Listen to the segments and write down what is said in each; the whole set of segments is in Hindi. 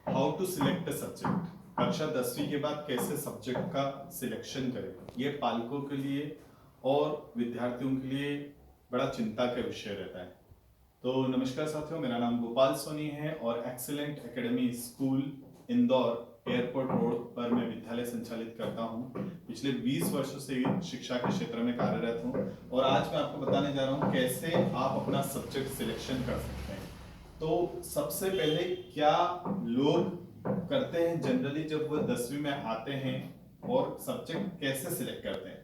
How to select a subject. कक्षा 10वीं के बाद कैसे सब्जेक्ट का सिलेक्शन करें, ये पालकों के लिए और विद्यार्थियों के लिए बड़ा चिंता का विषय रहता है। तो नमस्कार साथियों, मेरा नाम गोपाल सोनी है और excellent academy school Indore airport road पर मैं विद्यालय संचालित करता हूँ। पिछले 20 वर्षों से शिक्षा के क्षेत्र में कार्यरत हूँ और आज मैं आपको बताने जा रहा हूँ कैसे आप अपना सब्जेक्ट सिलेक्शन कर सकते हैं। तो सबसे पहले क्या लोग करते हैं जनरली जब वो 10वीं में आते हैं और सब्जेक्ट कैसे सिलेक्ट करते हैं।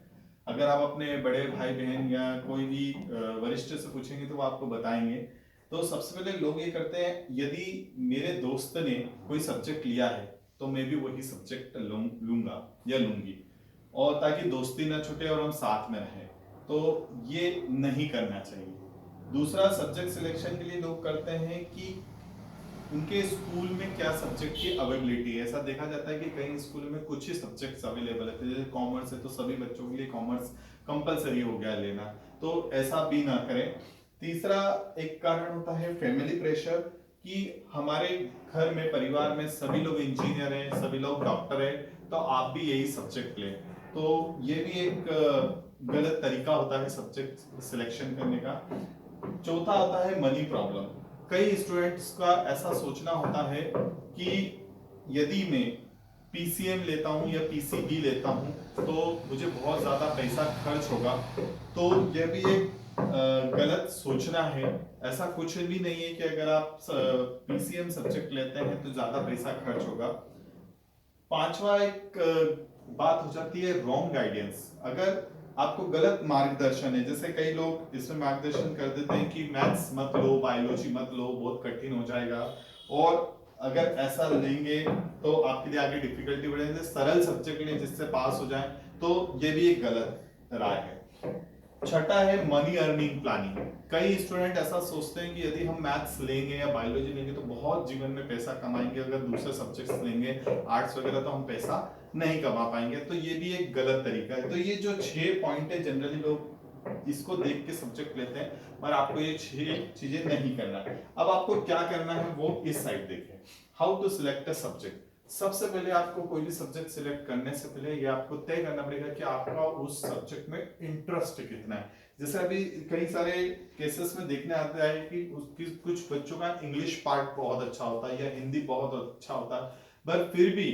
अगर आप अपने बड़े भाई बहन या कोई भी वरिष्ठ से पूछेंगे तो वो आपको बताएंगे। तो सबसे पहले लोग ये करते हैं, यदि मेरे दोस्त ने कोई सब्जेक्ट लिया है तो मैं भी वही सब्जेक्ट लूंगा या लूंगी, और ताकि दोस्ती ना छूटे और हम साथ में रहें। तो ये नहीं करना चाहिए। दूसरा, सब्जेक्ट सिलेक्शन के लिए लोग करते हैं कि उनके स्कूल में क्या सब्जेक्ट की अवेलेबिलिटी है। ऐसा देखा जाता है कि कई स्कूल में कुछ ही सब्जेक्ट्स अवेलेबल है, जैसे कॉमर्स है तो सभी बच्चों के लिए कॉमर्स कंपलसरी हो गया लेना, तो ऐसा भी ना करें। तीसरा एक कारण होता है फैमिली प्रेशर, कि हमारे घर में परिवार में सभी लोग इंजीनियर हैं, सभी लोग डॉक्टर हैं, तो आप भी यही सब्जेक्ट लें। तो ये भी एक गलत तरीका होता है सब्जेक्ट सिलेक्शन करने का। चौथा होता है मनी प्रॉब्लम। कई स्टूडेंट्स का ऐसा सोचना होता है कि यदि मैं पीसीएम लेता हूं या पीसीबी लेता हूं तो मुझे बहुत ज्यादा पैसा खर्च होगा। तो यह भी एक गलत सोचना है। ऐसा कुछ भी नहीं है कि अगर आप पीसीएम सब्जेक्ट लेते हैं तो ज्यादा पैसा खर्च होगा। पांचवा एक बात हो जाती है रॉन्ग गाइडेंस। अगर आपको गलत मार्गदर्शन है, जैसे कई लोग इसमें मार्गदर्शन कर देते हैं कि मैथ्स मत लो, बायोलॉजी मत लो, बहुत कठिन हो जाएगा, और अगर ऐसा लेंगे तो आपके लिए आगे डिफिकल्टी बढ़ेगी, सरल सब्जेक्ट लें जिससे पास हो जाए, तो ये भी एक गलत राय है। छठा है मनी अर्निंग प्लानिंग। कई स्टूडेंट ऐसा सोचते हैं कि यदि हम मैथ्स लेंगे या बायोलॉजी लेंगे तो बहुत जीवन में पैसा कमाएंगे, अगर दूसरे सब्जेक्ट्स लेंगे आर्ट्स वगैरह तो हम पैसा नहीं कमा पाएंगे। तो ये भी एक गलत तरीका है। तो ये जो 6 पॉइंट है जनरली लोग इसको देख के सब्जेक्ट लेते हैं, पर आपको ये 6 चीजें नहीं करना है। अब आपको क्या करना है वो इस साइड देखें। How to select a subject. सबसे पहले आपको कोई भी सब्जेक्ट सिलेक्ट करने से पहले ये आपको तय करना पड़ेगा कि आपका उस सब्जेक्ट में इंटरेस्ट कितना है। जैसे अभी कई सारे केसेस में देखने आता है कि उसकी कुछ बच्चों का इंग्लिश पार्ट बहुत अच्छा होता है या हिंदी बहुत अच्छा होता है, पर फिर भी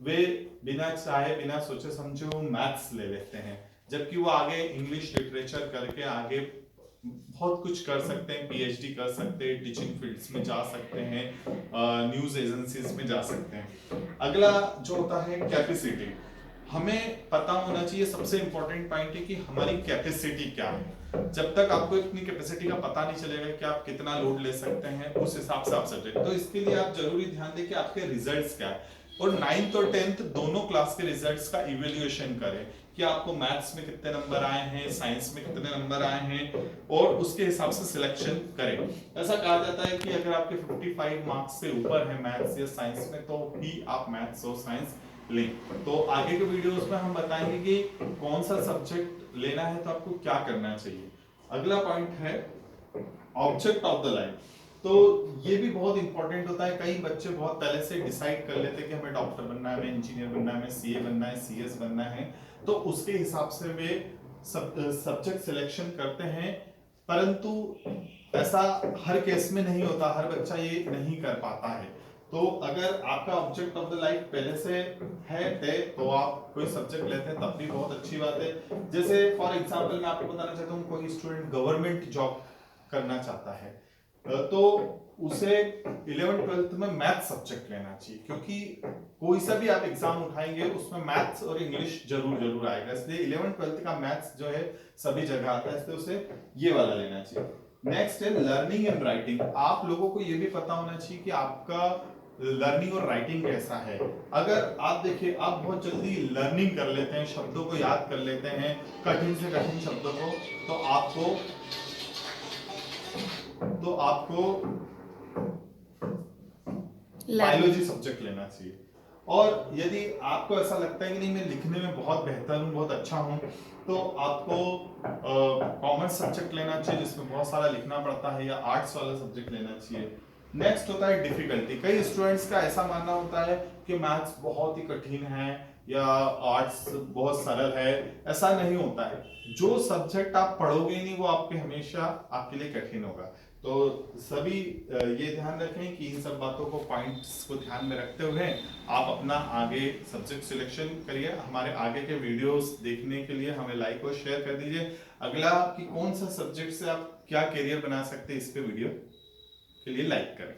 वे बिना चाहे बिना सोचे समझे वो मैथ्स ले लेते हैं, जबकि वो आगे इंग्लिश लिटरेचर करके आगे बहुत कुछ कर सकते हैं, पीएचडी कर सकते हैं, टीचिंग फील्ड्स में जा सकते हैं, न्यूज एजेंसीज में जा सकते हैं। अगला जो होता है कैपेसिटी। हमें पता होना चाहिए, सबसे इंपॉर्टेंट पॉइंट है कि हमारी कैपेसिटी क्या है। जब तक आपको इतनी कैपेसिटी का पता नहीं चलेगा कि आप कितना लोड ले सकते हैं, उस हिसाब से आप सब्जेक्ट, तो इसके लिए आप जरूरी ध्यान दें कि आपके रिजल्ट्स क्या है, और 9th और 10th दोनों क्लास के रिजल्ट्स का इवेल्युएशन करें कि आपको मैथ्स में कितने नंबर आए हैं, साइंस में कितने नंबर आए हैं, और उसके हिसाब से सिलेक्शन करें। ऐसा कहा जाता है कि अगर आपके 55 मार्क्स से ऊपर है मैथ्स या साइंस में तो ही आप मैथ्स और साइंस लें। तो आगे के वीडियोस में हम बताएंगे कि कौन सा सब्जेक्ट लेना है तो आपको क्या करना चाहिए। अगला पॉइंट है ऑब्जेक्ट ऑफ द लाइफ। तो ये भी बहुत इंपॉर्टेंट होता है। कई बच्चे बहुत पहले से डिसाइड कर लेते हैं कि हमें डॉक्टर बनना है, हमें इंजीनियर बनना है, हमें सीए बनना है, सीएस बनना है, तो उसके हिसाब से वे सब्जेक्ट सिलेक्शन करते हैं। परंतु ऐसा हर केस में नहीं होता, हर बच्चा ये नहीं कर पाता है। तो अगर आपका ऑब्जेक्ट ऑफ द लाइफ पहले से है तय तो आप कोई सब्जेक्ट लेते हैं तब भी बहुत अच्छी बात है। जैसे फॉर एग्जांपल मैं आपको बताना चाहता हूँ, कोई स्टूडेंट गवर्नमेंट जॉब करना चाहता है तो उसे 11th 12th में मैथ सब्जेक्ट लेना चाहिए, क्योंकि कोई सा भी आप एग्जाम उठाएंगे उसमें मैथ्स और इंग्लिश जरूर जरूर आएगा, इसलिए 11th 12th का मैथ्स जो है सभी जगह आता है, इसलिए उसे ये वाला लेना चाहिए। नेक्स्ट है लर्निंग एंड राइटिंग। आप लोगों को ये भी पता होना चाहिए कि आपका लर्निंग और राइटिंग कैसा है। अगर आप देखिए, आप बहुत जल्दी लर्निंग कर लेते हैं, शब्दों को याद कर लेते हैं, कठिन से कठिन शब्दों को, तो आपको बायोलॉजी सब्जेक्ट लेना चाहिए। और यदि आपको ऐसा लगता है कि नहीं मैं लिखने में बहुत बेहतर हूँ, बहुत अच्छा हूँ, तो आपको कॉमर्स सब्जेक्ट लेना चाहिए जिसमें बहुत सारा लिखना पड़ता है, या आर्ट्स वाला सब्जेक्ट लेना चाहिए। नेक्स्ट होता है डिफिकल्टी। कई स्टूडेंट्स का ऐसा मानना होता है कि मैथ्स बहुत ही कठिन है या आर्ट्स बहुत सरल है। ऐसा नहीं होता है। जो सब्जेक्ट आप पढ़ोगे नहीं वो आपके हमेशा आपके लिए कठिन होगा। तो सभी ये ध्यान रखें कि इन सब बातों को पॉइंट्स को ध्यान में रखते हुए आप अपना आगे सब्जेक्ट सिलेक्शन करिए। हमारे आगे के वीडियोस देखने के लिए हमें लाइक और शेयर कर दीजिए। अगला कि कौन सा सब्जेक्ट से आप क्या करियर बना सकते हैं इस पे वीडियो के लिए लाइक करें।